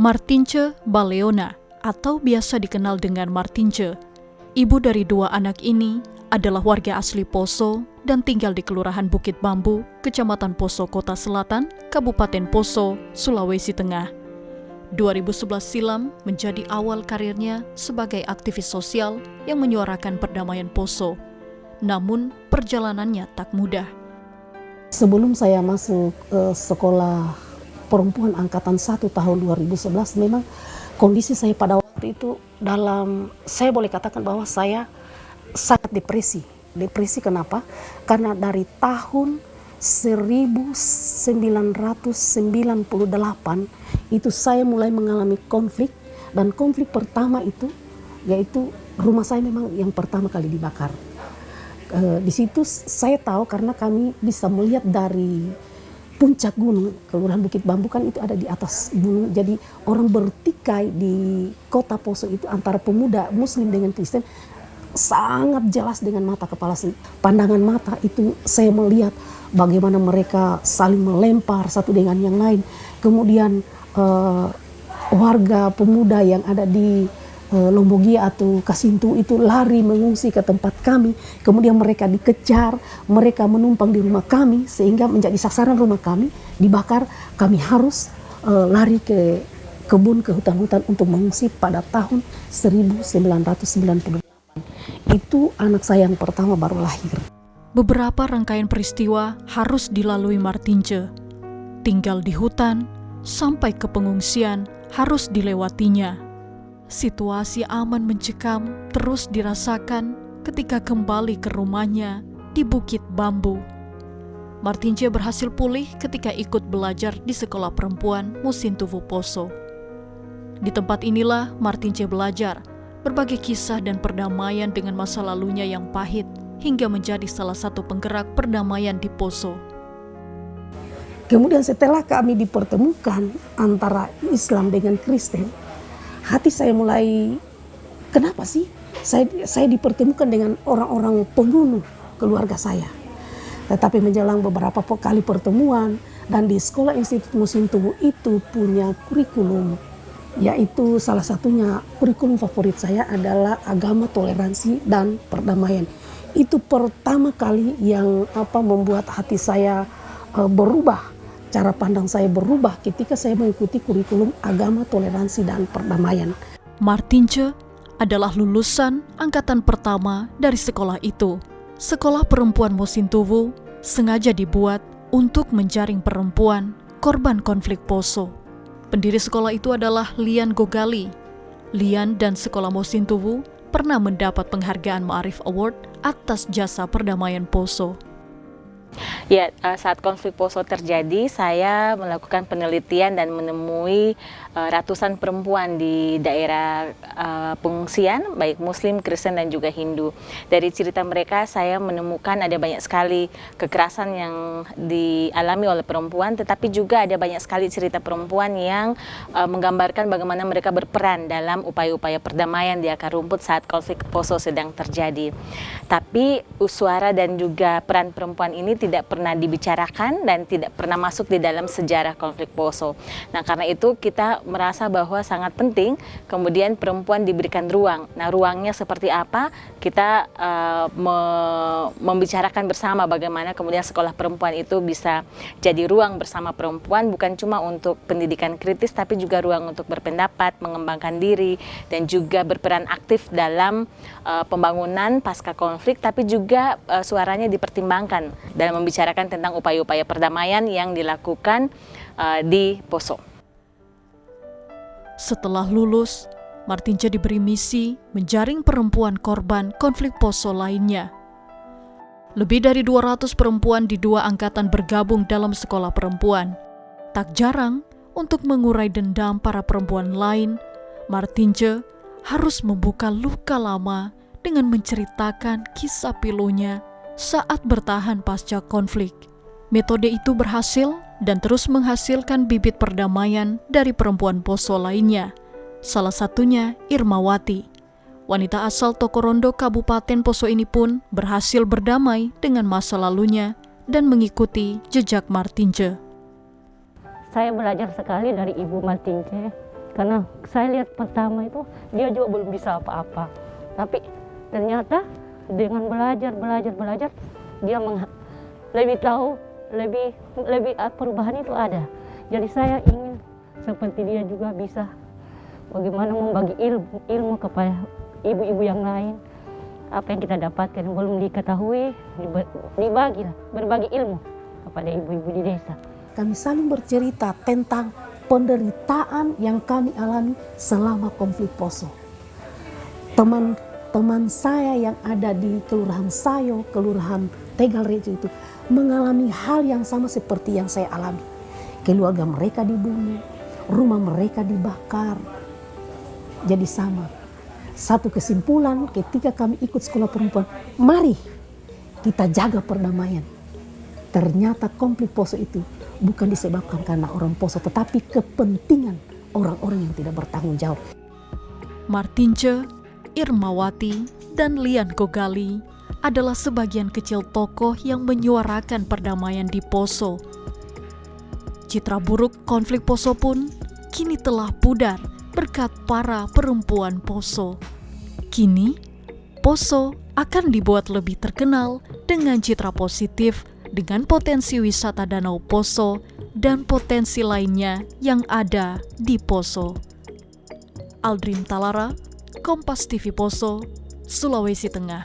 Martince Baleona atau biasa dikenal dengan Martince, ibu dari dua anak ini adalah warga asli Poso dan tinggal di Kelurahan Bukit Bambu, Kecamatan Poso, Kota Selatan, Kabupaten Poso, Sulawesi Tengah. 2011 silam menjadi awal karirnya sebagai aktivis sosial yang menyuarakan perdamaian Poso. Namun perjalanannya tak mudah. Sebelum saya masuk sekolah perempuan angkatan 1 tahun 2011, memang kondisi saya pada waktu itu saya boleh katakan bahwa saya sangat depresi. Depresi kenapa? Karena dari tahun 1998 itu saya mulai mengalami konflik, dan konflik pertama itu yaitu rumah saya memang yang pertama kali dibakar. Di situ saya tahu karena kami bisa melihat dari puncak gunung, Kelurahan Bukit Bambu kan itu ada di atas gunung. Jadi orang bertikai di kota Poso itu antara pemuda Muslim dengan Kristen sangat jelas dengan mata kepala pandangan mata itu saya melihat bagaimana mereka saling melempar satu dengan yang lain. Kemudian warga pemuda yang ada di Lombogia atau Kasintu itu lari mengungsi ke tempat kami. Kemudian mereka dikejar, mereka menumpang di rumah kami sehingga menjadi sasaran rumah kami dibakar. Kami harus lari ke kebun, ke hutan-hutan untuk mengungsi pada tahun 1998. Itu anak saya yang pertama baru lahir. Beberapa rangkaian peristiwa harus dilalui Martince. Tinggal di hutan, sampai ke pengungsian harus dilewatinya. Situasi aman mencekam terus dirasakan ketika kembali ke rumahnya di Bukit Bambu. Martince berhasil pulih ketika ikut belajar di sekolah perempuan Musintuwu Poso. Di tempat inilah Martince belajar berbagai kisah dan perdamaian dengan masa lalunya yang pahit hingga menjadi salah satu penggerak perdamaian di Poso. Kemudian setelah kami dipertemukan antara Islam dengan Kristen, hati saya mulai, kenapa sih saya dipertemukan dengan orang-orang pembunuh keluarga saya. Tetapi menjelang beberapa kali pertemuan, dan di sekolah Institut Musintuwu itu punya kurikulum, yaitu salah satunya kurikulum favorit saya adalah agama, toleransi, dan perdamaian. Itu pertama kali yang membuat hati saya berubah. Cara pandang saya berubah ketika saya mengikuti kurikulum agama, toleransi, dan perdamaian. Martince adalah lulusan angkatan pertama dari sekolah itu. Sekolah perempuan Musintuwu sengaja dibuat untuk menjaring perempuan korban konflik Poso. Pendiri sekolah itu adalah Lian Gogali. Lian dan sekolah Musintuwu pernah mendapat penghargaan Ma'arif Award atas jasa perdamaian Poso. Ya, saat konflik Poso terjadi, saya melakukan penelitian dan menemui ratusan perempuan di daerah pengungsian, baik Muslim, Kristen, dan juga Hindu. Dari cerita mereka, saya menemukan ada banyak sekali kekerasan yang dialami oleh perempuan, tetapi juga ada banyak sekali cerita perempuan yang menggambarkan bagaimana mereka berperan dalam upaya-upaya perdamaian di akar rumput saat konflik Poso sedang terjadi. Tapi suara dan juga peran perempuan ini tidak pernah dibicarakan dan tidak pernah masuk di dalam sejarah konflik Poso. Nah, karena itu kita merasa bahwa sangat penting kemudian perempuan diberikan ruang. Nah, ruangnya seperti apa? Kita membicarakan bersama bagaimana kemudian sekolah perempuan itu bisa jadi ruang bersama perempuan, bukan cuma untuk pendidikan kritis, tapi juga ruang untuk berpendapat, mengembangkan diri, dan juga berperan aktif dalam pembangunan pasca konflik, tapi juga suaranya dipertimbangkan dalam membicarakan tentang upaya-upaya perdamaian yang dilakukan di Poso. Setelah lulus, Martince diberi misi menjaring perempuan korban konflik Poso lainnya. Lebih dari 200 perempuan di dua angkatan bergabung dalam sekolah perempuan. Tak jarang untuk mengurai dendam para perempuan lain, Martince harus membuka luka lama dengan menceritakan kisah pilunya saat bertahan pasca konflik. Metode itu berhasil dan terus menghasilkan bibit perdamaian dari perempuan Poso lainnya. Salah satunya Irmawati. Wanita asal Tokorondo, Kabupaten Poso ini pun berhasil berdamai dengan masa lalunya dan mengikuti jejak Martince. Saya belajar sekali dari Ibu Martince Karena saya lihat pertama itu dia juga belum bisa apa-apa. Tapi ternyata dengan belajar dia lebih tahu, lebih perubahan itu ada. Jadi saya ingin seperti dia juga bisa bagaimana membagi ilmu kepada ibu-ibu yang lain. Apa yang kita dapatkan yang belum diketahui, berbagi ilmu kepada ibu-ibu di desa. Kami saling bercerita tentang penderitaan yang kami alami selama konflik Poso. Teman-teman saya yang ada di Kelurahan Sayo, Kelurahan Tegal Rejo itu mengalami hal yang sama seperti yang saya alami. Keluarga mereka dibunuh, rumah mereka dibakar. Jadi sama. Satu kesimpulan ketika kami ikut sekolah perempuan, mari kita jaga perdamaian. Ternyata konflik Poso itu bukan disebabkan karena orang Poso, tetapi kepentingan orang-orang yang tidak bertanggung jawab. Martince, Irmawati, dan Lian Gogali adalah sebagian kecil tokoh yang menyuarakan perdamaian di Poso. Citra buruk konflik Poso pun kini telah pudar berkat para perempuan Poso. Kini, Poso akan dibuat lebih terkenal dengan citra positif dengan potensi wisata Danau Poso dan potensi lainnya yang ada di Poso. Aldrin Talara, Kompas TV Poso, Sulawesi Tengah.